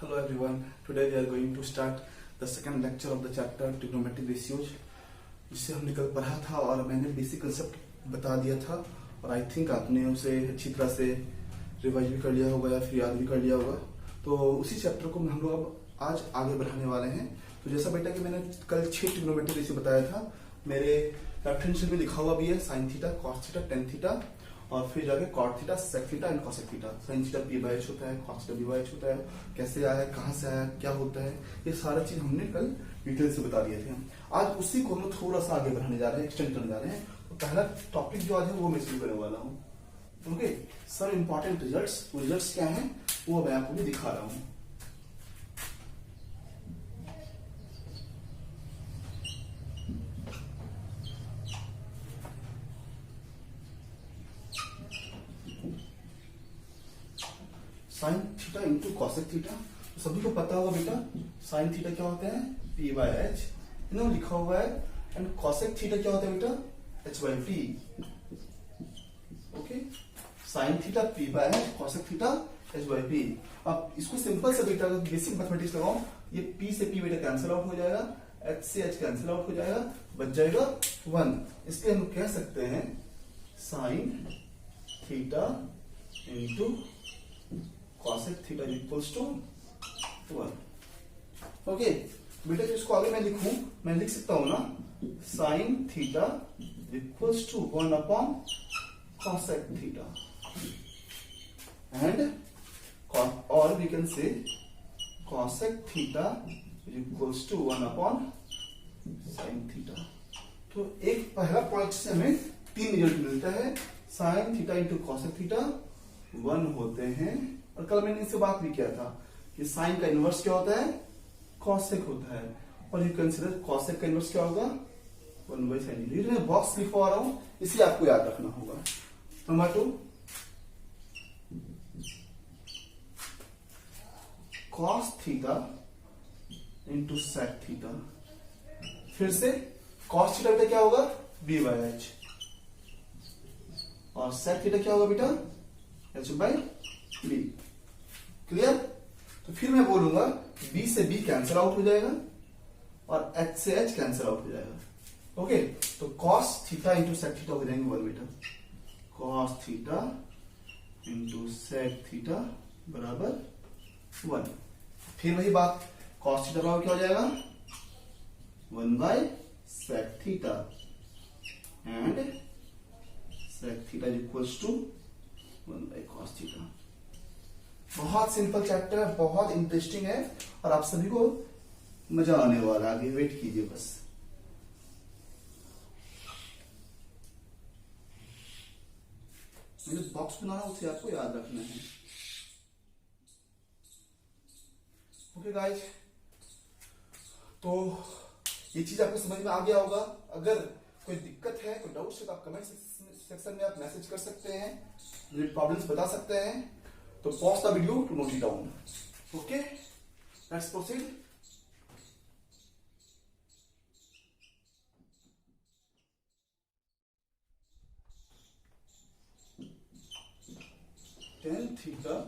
Hello everyone. Today we are going to start the second lecture of the chapter trigonometric ratios. जिससे हमने कल पढ़ा था और मैंने बेसिक कंसेप्ट बता दिया था और आई थिंक आपने उसे अच्छी तरह से रिवाइज भी कर लिया होगा या फिर याद भी कर लिया होगा। तो उसी चैप्टर को हम लोग अब आज आगे बढ़ाने वाले हैं। तो जैसा बेटा कि मैंने कल 6 ट्रिग्नोमेट्रिक रेशियो बताया था, मेरे लेफ्ट हैंड साइड में लिखा हुआ भी है sine theta, cos theta, tan theta और फिर जाके cot theta, sec theta and cosec theta. Sine theta P by H होता है, cos theta B by H होता है, कैसे आया, कहाँ से आया, क्या होता है, ये सारा चीज हमने कल डिटेल से बता दिए थे। आज उसी को हम थोड़ा सा आगे बढ़ाने जा रहे हैं, एक्सटेंड करने जा रहे हैं। तो पहला टॉपिक जो आज है वो मैं शुरू करने वाला हूँ। ओके सर, इंपॉर्टेंट रिजल्ट्स क्या है वो मैं आपको भी दिखा रहा हूँ। Sign theta into cosec theta, तो सभी को पता होगा बेटा साइन थीटा क्या होता है, पी बाय एच, इन्होंने लिखा हुआ है। एंड कॉसेक थीटा क्या होता है बेटा, H by T. Okay, sine theta P by H, cosec theta H by P. अब इसको सिंपल से बेटा बेसिक मैथमेटिक्स लगाओ, ये पी से पी बेटा कैंसिल आउट हो जाएगा, एच से एच कैंसिल आउट हो जाएगा, बच जाएगा 1। इसलिए हम कह सकते हैं sine theta into cosec theta equals to 1। Okay बेटा, जो इसको आगे मैं लिखूं, मैं लिख सकता हूं ना sine theta equals to 1 upon cosec theta and और we can say cosec theta equals to 1 upon sin theta. तो एक पहला पॉइंट से हमें 3 रिजल्ट मिलता है। Sine theta into cosec theta 1 होते हैं। और कल मैंने इससे बात भी किया था कि साइन का इनवर्स क्या होता है, कॉसेक होता है। और यू कंसीडर कॉसेक का इनवर्स क्या होगा, 1 बाई साइन थीटा। मैं बॉक्स लिखवा रहा हूं, इसलिए आपको याद रखना होगा। Number 2, cos theta into sec theta. फिर से कॉस थीटा बेटा क्या होगा, बी बाई एच, और सेक थीटा क्या होगा बेटा, एच बाई बी। क्लियर? तो फिर मैं बोलूंगा b से b कैंसिल आउट हो जाएगा और h से h कैंसिल आउट हो जाएगा। ओके, तो cos theta into sec theta हो जाएंगे 1 बेटा। cos theta into sec theta बराबर 1। फिर वही बात, cos थीटा बराबर क्या हो जाएगा, 1 by sec theta and sec theta equals to 1 by cos theta. बहुत सिंपल चैप्टर है, बहुत इंटरेस्टिंग है और आप सभी को मजा आने वाला है। आगे वेट कीजिए बस। मैंने बॉक्स बनाना उसे आपको याद रखना है। ओके गाइस, तो ये चीज आपको समझ में आ गया होगा। अगर कोई दिक्कत है, कोई डाउट है तो आप कमेंट सेक्शन में आप मैसेज कर सकते हैं, मुझे प्रॉब्लम्स बता सकते हैं। तो pause the video to note it down. Okay, let's proceed. Tan theta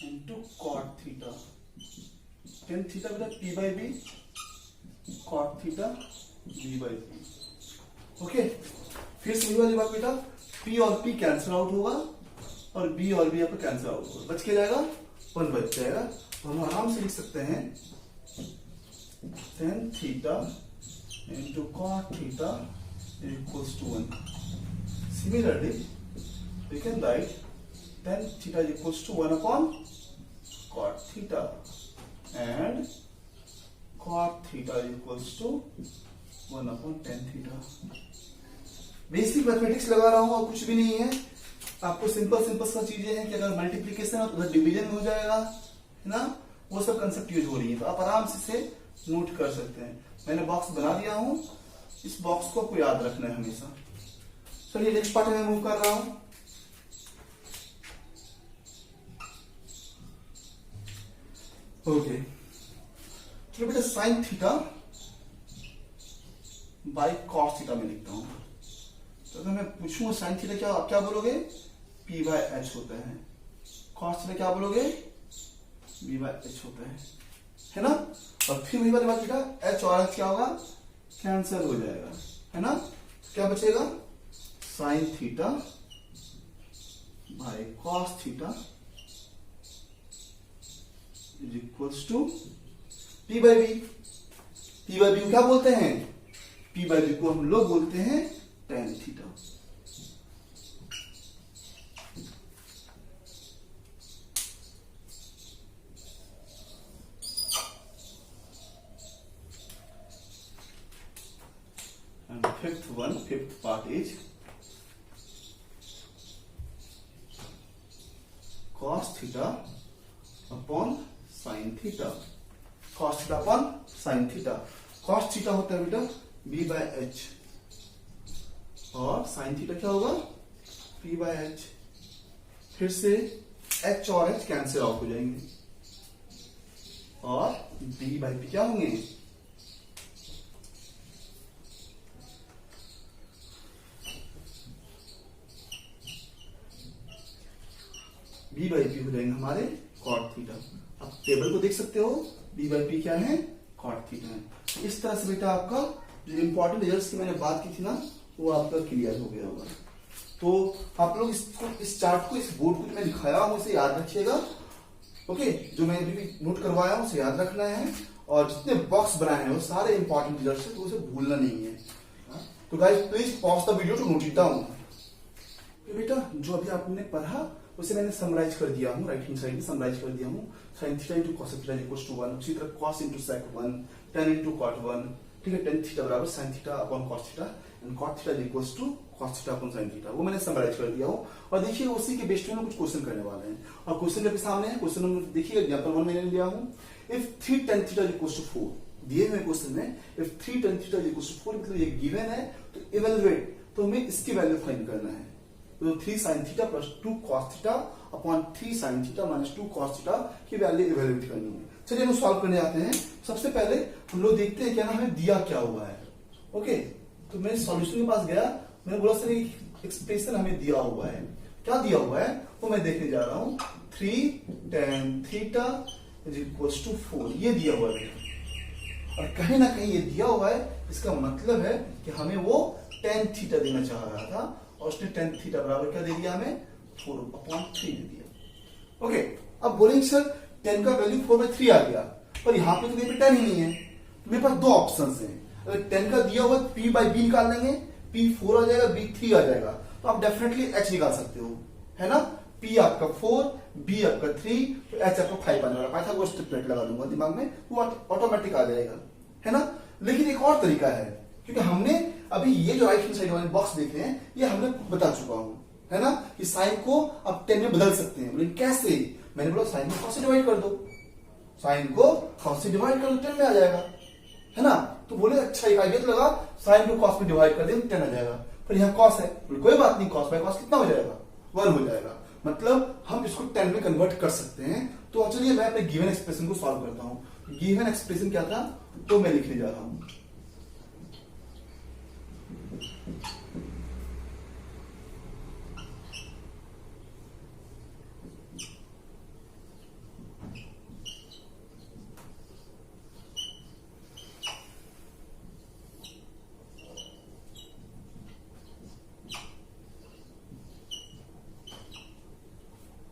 into cot theta. Tan theta बेटा P by B, cot theta B by B. Okay, फिर से वही वाली बात बेटा, पी और पी कैंसिल आउट होगा और b और b यहाँ पे कैंसिल आउट होगा, बच के जाएगा 1 बच जाएगा। तो हम आराम से लिख सकते हैं tan theta into cot theta equals to 1। Similarly we can write tan theta equals to 1 upon cot theta and cot theta equals to 1 upon tan theta. Basic mathematics लगा रहा हूं और कुछ भी नहीं है। आपको सिंपल सा चीजें हैं कि अगर मल्टीप्लीकेशन है तो उधर डिवीजन हो जाएगा, है ना, वो सब कंसेप्ट यूज हो रही है। तो आप आराम से इसे नोट कर सकते हैं। मैंने बॉक्स बना दिया हूं, इस बॉक्स को आपको याद रखना है हमेशा। चलिए नेक्स्ट पार्ट में मूव कर रहा हूं। ओके, चलो बेटा sine theta by cos theta में लिखता हूं। तो अगर मैं पूछूं साइन थीटा क्या, आप क्या बोलोगे, पी बाय एच होता है। कॉस थीटा क्या बोलोगे, बी बाय एच होता है ना। और फिर वही वाली बात बेटा, एच और एच क्या होगा, कैंसिल हो जाएगा, है ना। क्या बचेगा, sine theta by cos theta is equals to P by B. P by B को क्या बोलते हैं, पी बाय बी को हम लोग बोलते हैं tan theta. And fifth part is cos theta upon sin theta। cos theta upon sin theta। cos theta होता है बेटा b by h और sin theta क्या होगा, p by h। फिर से h और h कैंसिल आउट हो जाएंगे और b by p क्या होंगे, b बाई पी हो जाएंगे हमारे कॉट थीटा। अब टेबल को देख सकते हो, b बाई पी क्या है, कॉट थीटा है। इस तरह से बेटा आपका जो इंपॉर्टेंट रिजल्ट्स की मैंने बात की थी ना, वो आपका क्लियर हो गया होगा। तो आप लोग इसको, इस चार्ट को, इस बोर्ड को मैं दिखाया हूं उसे याद रखिएगा। ओके, जो मैंने अभी नोट करवाया हूं उसे याद रखना है और जितने बॉक्स बनाए हैं वो सारे इंपॉर्टेंट रिजल्ट्स है, तो उसे भूलना नहीं है। तो guys please pause the video to note it down. बेटा जो अभी आपने पढ़ा उसे मैंने समराइज कर दिया हूँ, राइट हैंड साइड में समराइज कर दिया हूँ। sin theta into cos theta equals to 1, उसी तरह cos into sec 1, tan into cot 1, ठीक है। tan थीटा बराबर sin theta upon cos theta and cot theta equals to cos theta upon sin theta, वो मैंने समराइज कर दिया हूँ। और देखिए उसी के बेस पे हम कुछ क्वेश्चन करने वाले हैं और क्वेश्चन मेरे सामने है। क्वेश्चन नंबर देखिए, एग्जांपल 1 मैंने लिया हूँ। If 3 tan theta equals to 4, दिए हुए क्वेश्चन में if 3 tan theta equals to 4 मतलब ये गिवन है, तो इवैल्यूएट, तो हमें इसकी वैल्यू फाइंड करना है। तो 3 sin theta plus 2 cos theta upon 3 sin theta minus 2 cos theta की वैल्यू इवैल्यूएट करनी है। चलिए हम सॉल्व करने आते हैं। सबसे पहले हम लोग देखते हैं क्या ना हमें दिया क्या हुआ है। ओके, तो मैं सॉल्यूशन के पास गया, मैंने बोला सर एक्सप्रेशन हमें दिया हुआ है, क्या दिया हुआ है वो मैं देखने जा रहा हूं। 3 tan theta is equals to 4, ये दिया हुआ है और कहीं ना कहीं ये दिया हुआ है, इसका मतलब है कि हमें वो tan थीटा देना चाह रहा था और उसने tan थीटा बराबर क्या दे दिया, हमें 4/3 दे दिया। ओके, अब बोलेंगे सर tan का वैल्यू 4/3 आ गया, पर यहाँ पे तो कहीं पे tan ही नहीं है, तो मेरे पास दो ऑप्शंस हैं। अगर tan का दिया हुआ p बाई b निकाल लेंगे, p 4 आ जाएगा, b 3 आ जाएगा, तो आप डेफिनेटली h निकाल सकते हो, है ना। p आपका 4, b आपका 3, तो h आपका 5 आने वाला। पाइथागोरस ट्रिपलेट लगा दूंगा दिमाग में, वो ऑटोमेटिक आ जाएगा, है ना। लेकिन एक और तरीका है, क्योंकि हमने अभी ये जो राइट हैंड साइड वाले बॉक्स देखे हैं ये हमने बता चुका हूं, है ना, कि साइन को आप 10 में बदल सकते हैं। लेकिन कैसे, मैंने बोला साइन को cos से डिवाइड कर दो, साइन को cos से डिवाइड कर दो 10 में आ जाएगा, है ना। तो बोले अच्छा एक आइडिया तो लगा, साइन को cos में डिवाइड कर दें 10 आ जाएगा, पर यहाँ cos है, कोई बात नहीं, cos बाय cos कितना हो जाएगा, 1 हो जाएगा। मतलब हम इसको 10 में कन्वर्ट कर सकते हैं। तो चलिए मैं अपने गिवन एक्सप्रेशन को सॉल्व करता हूं। गिवन एक्सप्रेशन क्या था, तो मैं लिखने जा रहा हूं।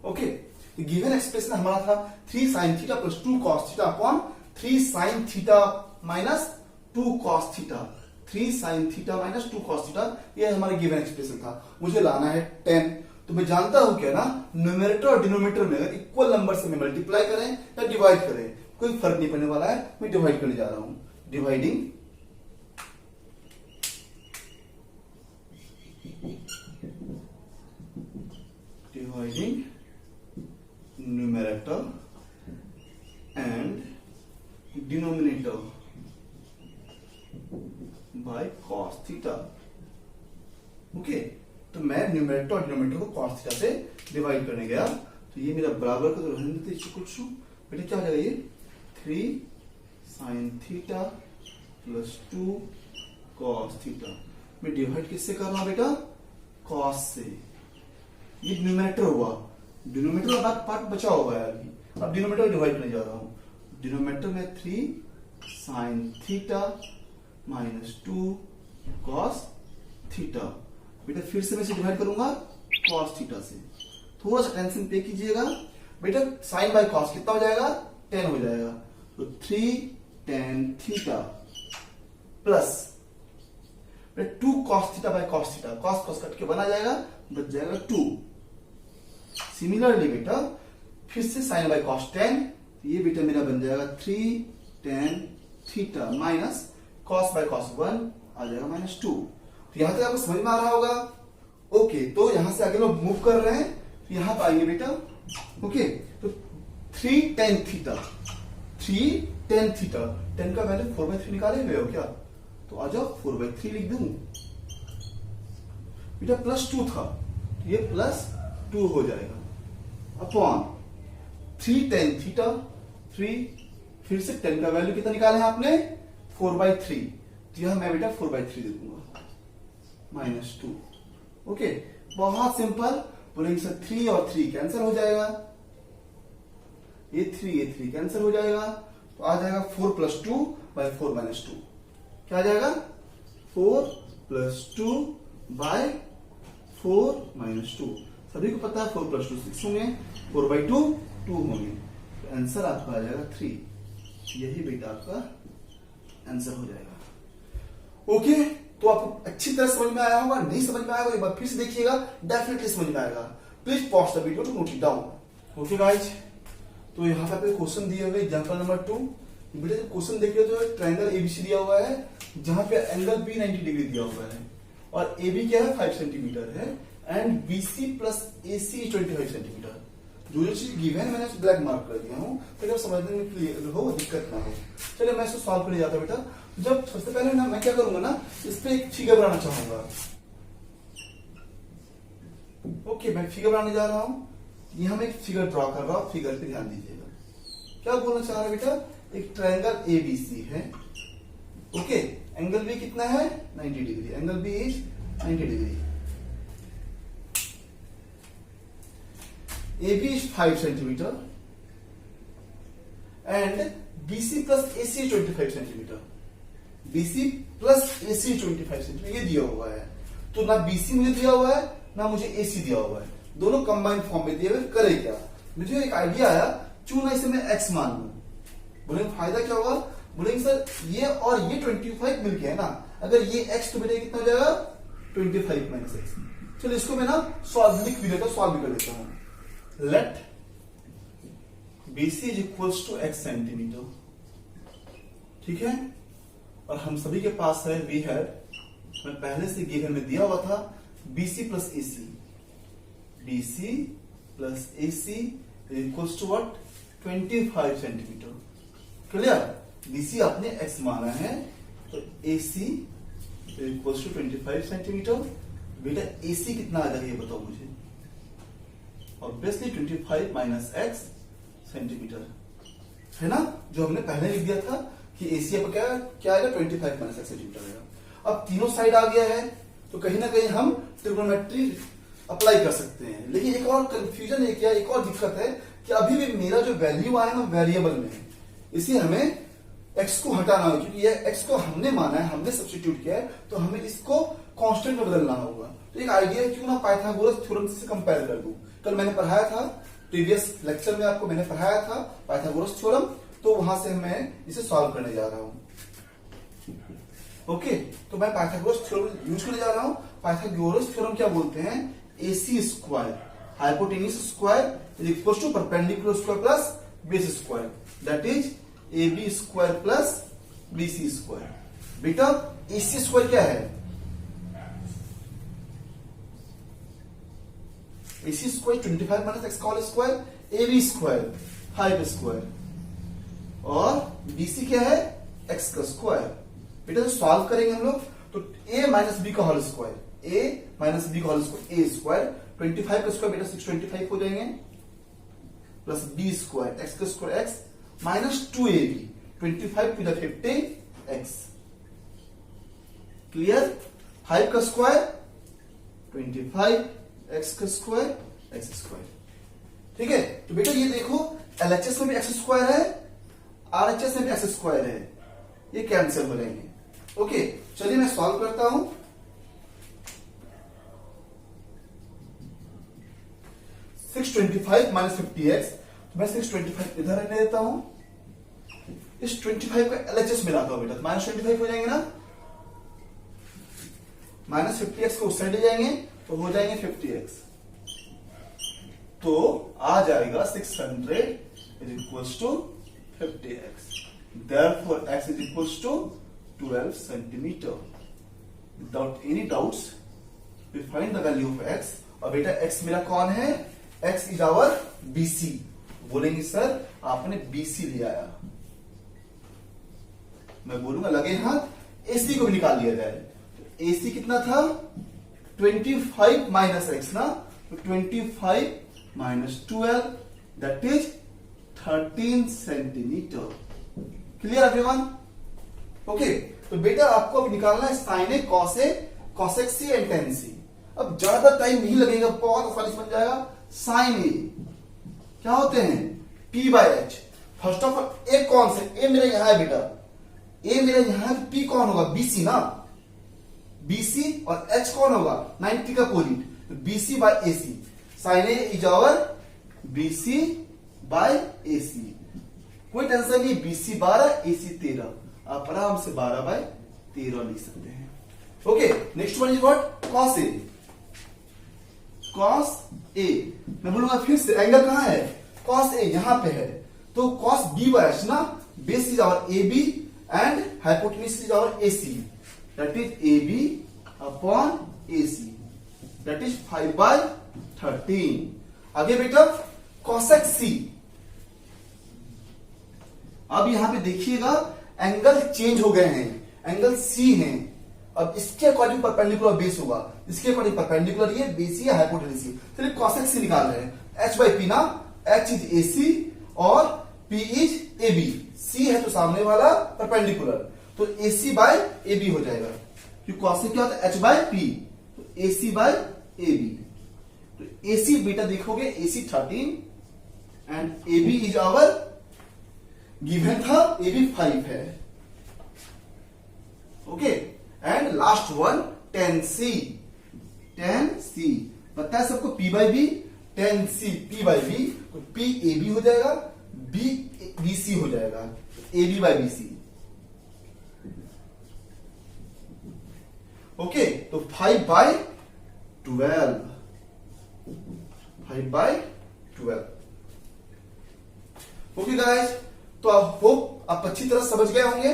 ओके, गिवन एक्सप्रेशन हमारा था 3 sin theta plus 2 cos theta upon 3 sin theta minus 2 cos theta, 3 sin theta minus 2 cos theta, ये हमारा गिवन एक्सप्रेशन था। मुझे लाना है 10, तो मैं जानता हूं क्या ना, न्यूमरेटर और डिनोमिनेटर में अगर इक्वल नंबर से मैं मल्टीप्लाई करें या डिवाइड करें कोई फर्क नहीं पड़ने वाला है, मैं डिवाइड करने जा रहा हूं। Dividing numerator and denominator by cos theta। Okay, तो मैं न्यूमरेटर और डिनोमिनेटर को cos थीटा से डिवाइड करने गया, तो ये मेरा बराबर का तो रहने देते इक्वल्स टू, बेटा क्या हो जाएगा ये 3 sin theta plus 2 cos theta. मैं डिवाइड किससे कर रहा हूं बेटा, cos से। ये न्यूमरेटर हुआ, डिनोमिनेटर का पार्ट बचा हुआ है अभी, अब डिनोमिनेटर डिवाइड करने जा रहा हूं। डिनोमिनेटर में 3 sin theta minus 2 cos theta. बेटा फिर से मैं इसे डिवाइड करूंगा cos थीटा से। थोड़ा सा टेंशन पे कीजिएगा बेटा, साइन बाय कॉस कितना हो जाएगा 10 हो जाएगा, तो 3 tan theta plus 2 cos theta by cos theta, cos cos cut के बना जाएगा, बच जाएगा 2। सिमिलरली बेटा फिर से साइन बाय cos 10, ये बेटा मेरा बन जाएगा 3 tan theta minus cos by cos 1 आ जाएगा -2। तो यहां तक आपको समझ में आ रहा होगा। ओके, तो यहां से आगे लोग मूव कर रहे हैं, तो यहां पर आएंगे बेटा। ओके, तो 3 tan थीटा, 3 tan थीटा, 10 का वैल्यू 4/3 निकाले हुए हो क्या? तो आ जाओ 4/3 लिख दूं बेटा, +2 था, ये +2 हो जाएगा अपॉन 3 tan थीटा, 3 फिर से 10 का वैल्यू कितना निकाला है आपने 4/3, तो यह मैं बेटा 4/3 दे दूंगा -2। ओके, बहुत सिंपल। बोलेंगे सर 3 और 3 कैंसिल हो जाएगा, ये 3 कैंसिल हो जाएगा, तो आ जाएगा 4 + 2 / 4 - 2। क्या आ जाएगा 4 + 2 / 4 - 2। सभी को पता है 4 + 2 6 होंगे, 4/2 2 होंगे, तो आंसर आपका आ जाएगा 3। यही बेटा आपका आंसर हो जाएगा। ओके, तो आपको अच्छी तरह समझ में आया होगा, नहीं समझ में आया होगा एक बार फिर से देखिएगा, डेफिनेटली समझ में आएगा। Please pause the video to note it down. Okay guys, तो यहाँ पे क्वेश्चन दिए हुए एग्जांपल नंबर 2। बेटा क्वेश्चन देखिए, तो ट्रायंगल एबीसी दिया हुआ है, जहां पे एंगल बी 90 डिग्री दिया हुआ है, और एबी क्या है 5 सेंटीमीटर है, and BC plus AC 25 centimetre. जो चीज गिवन है मैंने उसे ब्लैक मार्क कर दिया हूँ, ताकि आप समझने में क्लियर हो, दिक्कत ना हो। चलिए मैं इसको सॉल्व करने जाता हूँ बेटा। जब सबसे पहले ना मैं क्या करूंगा ना, इस पे एक फिगर बनाना चाहूंगा। ओके, मैं फिगर बनाने जा रहा हूं, यहां मैं एक फिगर ड्रॉ कर रहा हूं, फिगर पे ध्यान दीजिएगा। क्या बोलना चाह रहा है बेटा, एक ट्रायंगल एबीसी है। ओके, एंगल बी कितना है 90 degree, angle B is 90 degree, AB is 5 centimeter and BC plus AC 25 centimeter. BC plus AC 25 centimeter ये दिया हुआ है। तो ना BC मुझे दिया हुआ है, ना मुझे AC दिया हुआ है, दोनों कंबाइंड फॉर्म में दिए हुए। करे क्या, मुझे एक आइडिया आया, क्यों ना इसे मैं x मान लूं। बोलेंगे फायदा क्या होगा, बोलेंगे सर ये और ये 25 मिल गया है ना, अगर ये x तो बेटा कितना हो जाएगा 25 - x। चलो इसको मैं ना सॉल्व लिख भी देता हूं, सॉल्व भी कर देता हूं। Let BC is equals to x centimetre, ठीक है। और हम सभी के पास है वी हैव, मैं पहले से गिवन में दिया हुआ था BC plus AC, BC plus AC is equals to what 25 centimetre. Clear, BC आपने x माना है, तो AC is equals to 25 centimetre. बेटा AC कितना आ जाएगा ये बताओ मुझे। ऑब्वियसली 25 - x सेंटीमीटर है ना, जो हमने पहले लिख दिया था कि एसी पर क्या आएगा 25 - x सेंटीमीटर आएगा। अब तीनों साइड आ गया है, तो कहीं ना कहीं हम ट्रिग्नोमेट्री अप्लाई कर सकते हैं। लेकिन एक और कंफ्यूजन है, क्या एक और दिक्कत है कि अभी भी मेरा जो वैल्यू आया ना वेरिएबल में है, इसे हमें x को हटाना होगा, क्योंकि ये x को हमने माना है, हमने सब्स्टिट्यूट किया है, तो हमें इसको कांस्टेंट में बदलना होगा। तो एक आइडिया है, क्यों ना पाइथागोरस थ्योरम से कंपेयर कर दूं। कल मैंने पढ़ाया था, प्रीवियस लेक्चर में आपको मैंने पढ़ाया था पाइथागोरस थ्योरम, तो वहां से मैं इसे सॉल्व करने जा रहा हूं। ओके, तो मैं पाइथागोरस थ्योरम यूज करने जा रहा हूं। पाइथागोरस थ्योरम क्या बोलते हैं, AC square hypotenuse square is equal to perpendicular square plus base square, that is AB square plus BC square. बेटा AC स्क्वायर क्या है, AC स्क्वायर 25 - x का whole square, AB square 5 square, और BC क्या है x का square. बेटा जो सॉल्व करेंगे हम लोग, तो A - B का होल स्क्वायर, A - B का होल स्क्वायर, A स्क्वायर 25 का स्क्वायर बेटा 625 हो जाएंगे, प्लस B स्क्वायर x का square x minus 2AB 25 to the 50 x। Clear, 5 का स्क्वायर 25 x का स्क्वायर x स्क्वायर, ठीक है। तो बेटा ये देखो LHS में भी एक्स स्क्वायर है, RHS में भी एक्स स्क्वायर है, ये कैंसिल हो जाएंगे। ओके, चलिए मैं सॉल्व करता हूं। 625 माइनस 50x, तो मैं 625 इधर रखने देता हूं, इस 25 का LHS मिलाता हूं बेटा, तो माइनस 25 हो जाएंगे ना, माइनस 50x को उस साइड ले जाएंगे तो हो जाएंगे 50x, तो आ जाएगा 600 is equals to 50x, therefore x is equals to 12 centimetre. Without any doubts we find the value of x, और बेटा x मेरा कौन है, x इज आवर BC। बोलेंगे सर आपने BC ले आया, मैं बोलूंगा लगे हाथ AC को भी निकाल लिया जाए, तो AC कितना था 25 माइनस x ना, तो 25 minus 12 that is 13 centimetre. Clear everyone? Okay, तो बेटा आपको अब निकालना है sine A, cos A, cosec C and tan C. अब ज्यादा टाइम नहीं लगेगा, बहुत आसानी से बन जाएगा। साइन ए क्या होते हैं, P by H. First of all A कौन से, ए मेरा यहां है बेटा, ए मेरा यहां है, P कौन होगा, BC ना, BC, और H कौन होगा 90 का पोलिट, तो BC by AC। Sine A is our BC by AC, कोई टेंशन नहीं, BC 12 AC 13, आप आराम से 12 बाय 13 लिख सकते हैं। Okay, next one is what, cos A. Cos A मैं बोलूंगा फिर से, एंगल कहां है, कॉस ए यहां पे है, तो कॉस B बाय एच ना, base is our AB and hypotenuse is our AC, that is AB upon AC, that is 5 by 13। आगे बेटा कॉसेक C, अब यहां पे देखिएगा एंगल चेंज हो गए हैं, एंगल C है, अब इसके अकॉर्डिंग परपेंडिकुलर बेस होगा, इसके अकॉर्डिंग परपेंडिकुलर ये बेस या हाइपोटेन्यूज। चलिए कॉसेक C निकाल रहे हैं, H बाई P ना, H इज AC और P इज AB, C है तो सामने वाला परपेंडिकुलर, तो AC बाय AB हो जाएगा, क्योंकि कॉसेक क्या होता है H बाय P, तो AC बाय AB, तो AC बेटा देखोगे AC 13 and AB is our given था, AB 5 है। Okay, and last one 10C, 10C पता है सबको, P by B, 10C P by B, तो P AB हो जाएगा, B BC हो जाएगा, AB बाई BC। ओके, तो 5 बाई 12, 5 बाई 12। ओके गाइस, तो आप होप आप अच्छी तरह समझ गए होंगे,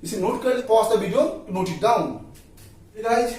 इसे नोट कर, pause the video to note it down. Guys,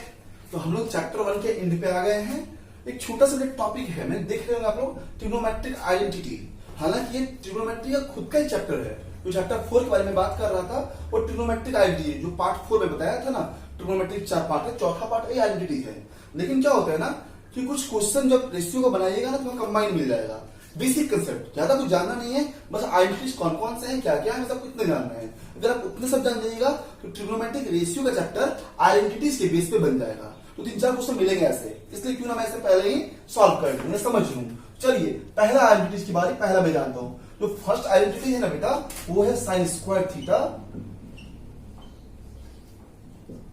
तो हम लोग चैप्टर 1 के एंड पे आ गए हैं। एक छोटा सा टॉपिक है, मैंने देख रहे होंगे आप लोग, ट्रिग्नोमेट्रिक आइडेंटिटी। हालांकि ये ट्रिग्नोमेट्री का खुद का ही चैप्टर है, जो चैप्टर 4 के बारे में बात कर रहा था वो ट्रिग्नोमेट्रिक आइडेंटिटी, जो पार्ट 4 में बताया था ना, ट्रिग्नोमेट्रिक 4 पार्ट है, चौथा पार्ट आइडेंटिटी है। लेकिन क्या होता है ना कि कुछ क्वेश्चन जब रेशियो को बनाइएगा ना तो कंबाइन मिल जाएगा। बेसिक कंसेप्ट, ज्यादा कुछ जानना नहीं है, बस आइडेंटिटीज कौन कौन से हैं, क्या क्या है, सब इतने जानना है। अगर आप उतने सब जान जाइएगा तो ट्रिग्नोमेट्रिक रेशियो का चैप्टर आइडेंटिटीज के बेस पे बन जाएगा। तो 3-4 क्वेश्चन मिलेंगे ऐसे, इसलिए क्यों ना मैं इसे पहले ही सॉल्व कर दूं, समझ लूं। चलिए पहला आइडेंटिटीज की बारी, पहला मैं जानता हूं। जो फर्स्ट आइडेंटिटी है ना बेटा, वो है sine square theta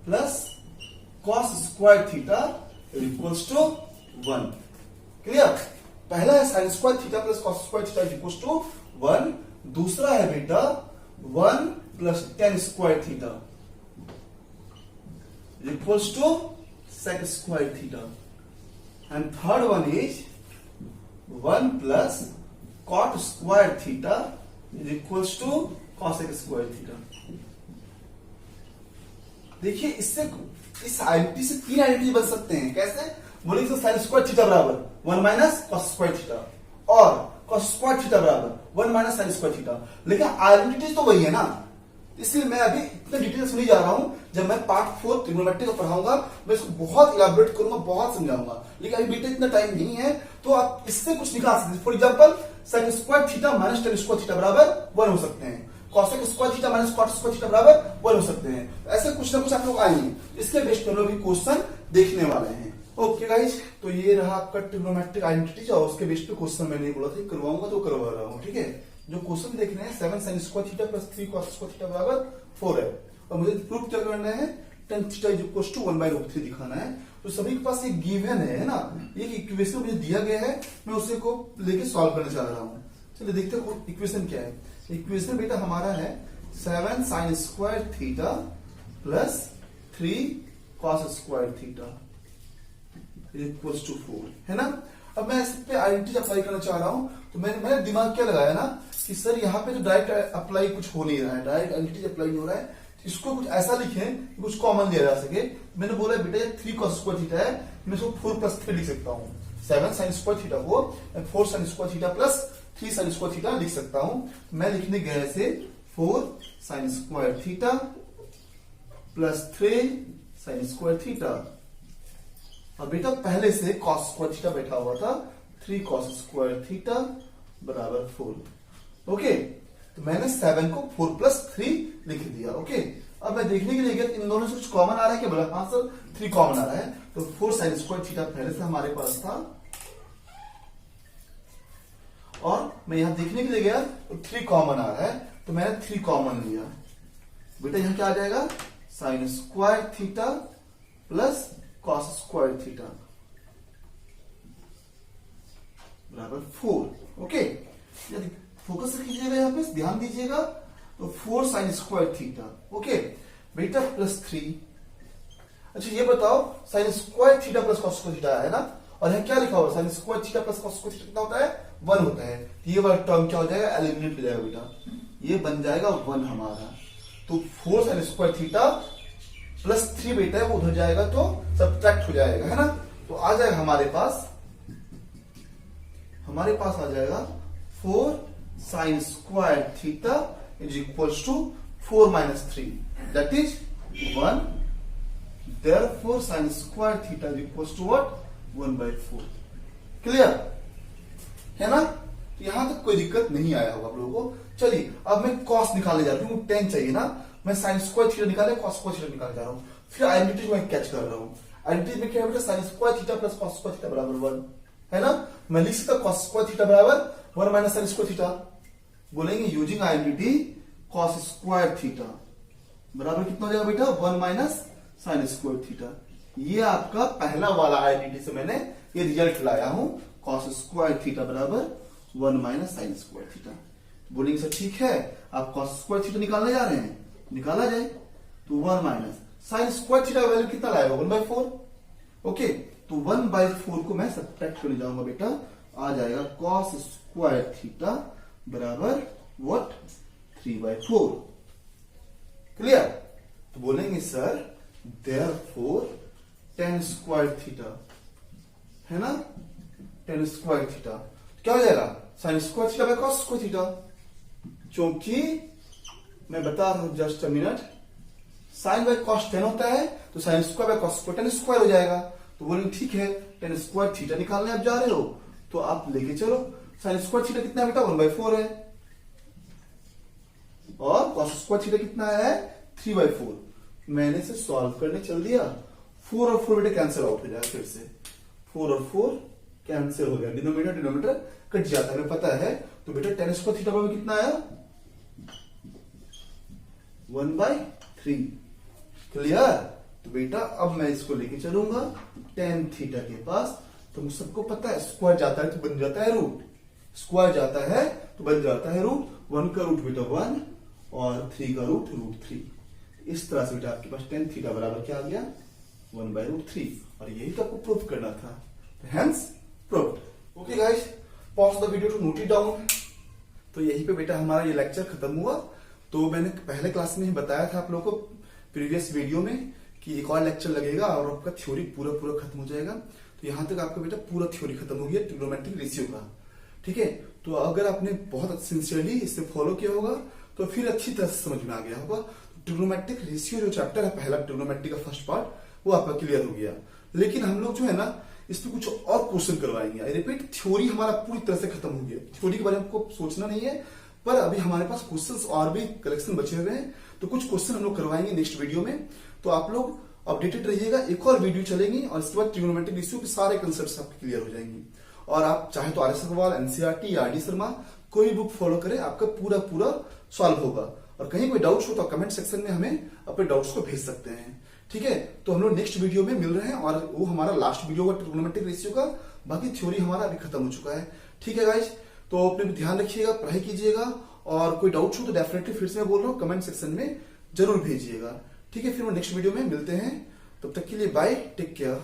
plus cos square theta equals to 1। Clear? पहला है sine square theta plus cos square theta equals to 1। दूसरा है बेटा 1 plus tan square theta equals to sec square theta. And third one is 1 plus cot square theta equals to cosec square theta. देखिए इससे, इस identity से 3 identity बन सकते हैं। कैसे? बोलेंगे साइन स्क्वायर थीटा बराबर 1 माइनस कॉस स्क्वायर थीटा, और कॉस स्क्वायर थीटा बराबर 1 माइनस साइन स्क्वायर थीटा। लेकिन आइडेंटिटी तो वही है ना, इसलिए मैं अभी इतने डिटेल्स नहीं जा रहा हूं। जब मैं पार्ट 4 ट्रिग्नोमेट्री को पढ़ाऊंगा मैं इसको बहुत इलाबोरेट करूंगा, बहुत समझाऊंगा। लेकिन अभी बेटे इतना टाइम नहीं है, तो आप इससे कुछ निकाल सकते हैं। For example sine square theta minus tan square theta बराबर 1 हो सकते हैं, cosec square theta minus cot square theta बराबर 1 हो सकते हैं। ऐसे कुछ ना कुछ आप लोग आएंगे, इसके बेस्ड पर लोग क्वेश्चन देखने वाले हैं। ओके गाइस, तो ये रहा आपका ट्रिग्नोमेट्रिक आइडेंटिटीज और उसके बेस पे क्वेश्चन मैंने बोला था करवाऊंगा तो करवा रहा हूँ। ठीक है, जो क्वेश्चन देख रहे हैं 7 sin square theta plus 3 cos square theta बराबर 4 है और मुझे प्रूफ क्या करना है, tan theta is equal to 1/√3 दिखाना है। तो सभी के पास एक गिवन है ना, एक इक्वेशन मुझे दिया गया है, मैं उसे को लेके सॉल्व करना चाह रहा हूँ। चलिए देखते हैं इक्वेशन क्या है। इक्वेशन बेटा हमारा है 7 sin square theta plus 3 cos square theta equals to 4 है ना। अब मैं इस पे आइडेंटिटी अप्लाई करना चाह रहा हूं, तो मैंने दिमाग क्या लगाया ना कि सर यहाँ पे तो डायरेक्ट अप्लाई कुछ हो नहीं रहा है, डायरेक्ट आइडेंटिटी अप्लाई हो रहा है, तो इसको कुछ ऐसा लिखें कि कुछ कॉमन लिया जा सके। मैंने बोला बेटा ये 3 cos स्क्वायर थीटा है, मैं इसको 4 + 3 लिख सकता हूँ। 7 sin स्क्वायर थीटा को 4 sin square theta plus 3 sin square theta लिख सकता हूँ। मैं लिखने गया से 4 sin square theta plus 3 sin square theta, और बेटा पहले से cos स्क्वायर थीटा बैठा हुआ था, 3 cos स्क्वायर थीटा बराबर 4। ओके, तो मैंने 7 को 4 + 3 लिख दिया। ओके, अब मैं देखने के लिए गया इन दोनों से कुछ कॉमन आ रहा है क्या, बोला हाँ सर 3 कॉमन आ रहा है, तो 4 sin स्क्वायर थीटा पहले से हमारे पास था, और मैं यहां देखने के लिए गया तो 3 कॉमन आ रहा है, तो मैंने 3 कॉमन लिया। बेटा यहां क्या आ जाएगा, sin square theta plus cos square theta बराबर 4। ओके, यदि फोकस कीजिएगा यहाँ पे, ध्यान दीजिएगा, तो 4 sin स्क्वायर थीटा। ओके बेटा प्लस 3। अच्छा ये बताओ sin square theta plus cos square theta है ना, और यहाँ क्या लिखा हुआ sin square theta plus cos square theta कितना होता है, 1 होता है। ये वाला टर्म क्या हो जाएगा, एलिमिनेट हो जाएगा बेटा, ये बन जाएगा 1 हमारा। तो 4 sin स्क्वायर थीटा प्लस 3 बेटा है वो उधर जाएगा तो सब्ट्रैक्ट हो जाएगा, है ना। तो आ जाएगा हमारे पास आ जाएगा 4 sin square theta is equals to 4 - 3 that is 1। Therefore sin square theta is equals to what, 1/4। Clear है ना, यहां तक कोई दिक्कत नहीं आया होगा आप लोगों को। चलिए अब मैं cos निकालने जा रहा हूं, 10 चाहिए ना, मैं sin स्क्वायर थीटा निकाले cos स्क्वायर थीटा निकालने जा रहा हूं, फिर आइडेंटिटी में कैच कर रहा हूं। आइडेंटिटी में क्या है बेटा, sin square theta plus cos square theta बराबर 1 है ना। मैं लिख सकता cos स्क्वायर थीटा बराबर 1 - sin स्क्वायर थीटा, बोलेंगे using identity cos square theta बराबर कितना हो जाएगा बेटा, 1 - sin स्क्वायर थीटा। ये आपका पहला वाला आइडेंटिटी से मैंने ये रिजल्ट लाया हूं, cos स्क्वायर थीटा बराबर 1 - sin स्क्वायर थीटा। बोलेंगे सर ठीक है, आप cos स्क्वायर थीटा निकालने जा रहे हैं, निकाला जाए, तो 1 - sin स्क्वायर थीटा का वैल्यू कितना लाएगा, 1/4। ओके, तो 1/4 को मैं सब्ट्रैक्ट करने जाऊंगा बेटा, आ जाएगा cos स्क्वायर थीटा बराबर व्हाट, 3/4। क्लियर, तो बोलेंगे sir therefore tan square theta है ना, tan स्क्वायर थीटा क्या हो जाएगा, sin square theta by cos square theta, क्योंकि मैं बता रहा हूं just a minute, sin by cos 10 होता है, तो sin square by cos square 10 square हो जाएगा। तो बोलेंगे ठीक है, tan स्क्वायर थीटा निकालने आप जा रहे हो तो आप लेके चलो, sin स्क्वायर थीटा कितना बेटा, 1/4 है, और cos स्क्वायर थीटा कितना है, 3/4। मैंने इसे सॉल्व करने चल दिया, 4 और 4 बेटा कैंसिल आउट हो जाएगा, फिर से 4 और 4 कैंसिल हो गया, डिनोमिनेटर कट जाता है, पता है। तो बेटा tan स्क्वायर थीटा बराबर कितना आया, 1/3। क्लियर, तो बेटा अब मैं इसको लेके चलूंगा tan थीटा के पास, तो मुझे सबको पता है स्क्वायर जाता है तो बन जाता है रूट, स्क्वायर जाता है तो बन जाता है रूट, 1 का रूट बेटा 1 और 3 का रूट √3। इस तरह से बेटा आपके पास tan थीटा बराबर क्या आ गया, 1/√3, और यही तो आपको प्रूव करना था, hence proved. Okay guys, pause the video to note it down. तो यही पे बेटा हमारा ये लेक्चर खत्म हुआ। तो मैंने पहले क्लास में ही बताया था आप लोगों को प्रीवियस वीडियो में कि एक और लेक्चर लगेगा और आपका थ्योरी पूरा खत्म हो जाएगा। तो यहां तक आपका बेटा पूरा थ्योरी खत्म हो गया ट्रिग्नोमेट्रिक रेशियो का, ठीक है। तो अगर आपने बहुत सिंसियरली इसे फॉलो किया होगा तो फिर अच्छी तरह से समझ में आ गया होगा। ट्रिग्नोमेट्रिक रेशियो जो चैप्टर है पहला, ट्रिग्नोमेट्री का फर्स्ट पार्ट, वो आपका क्लियर हो गया। लेकिन हम लोग जो है ना इसमें कुछ और क्वेश्चन करवाएंगे। आई रिपीट, थ्योरी हमारा पूरी तरह से खत्म हो गया, थ्योरी के बारे में आपको सोचना नहीं है, पर अभी हमारे पास क्वेश्चंस और भी कलेक्शन बचे हुए हैं, तो कुछ क्वेश्चन हम लोग करवाएंगे नेक्स्ट वीडियो में। तो आप लोग अपडेटेड रहिएगा, एक और वीडियो चलेंगी और इसके बाद ट्रिग्नोमेट्रिक रेशियो के सारे कंसेप्ट आपके क्लियर हो जाएंगे। और आप चाहे तो RS अग्रवाल, NCERT या RD शर्मा कोई बुक फॉलो करें, आपका पूरा सॉल्व होगा। और कहीं कोई डाउट्स हो तो कमेंट सेक्शन में हमें अपने डाउट्स को भेज सकते हैं। ठीक है, तो हम लोग नेक्स्ट वीडियो में मिल रहे हैं और वो हमारा लास्ट वीडियो होगा ट्रिग्नोमेट्रिक रेशियो का। बाकी थ्योरी हमारा अभी खत्म हो चुका है। ठीक है गाइज, तो अपने ध्यान रखिएगा, पढ़ाई कीजिएगा और कोई डाउट्स हो तो डेफिनेटली फिर से मैं बोल रहा हूँ कमेंट सेक्शन में जरूर भेजिएगा। ठीक है, फिर वो नेक्स्ट वीडियो में मिलते हैं, तब तक के लिए बाय, टेक केयर।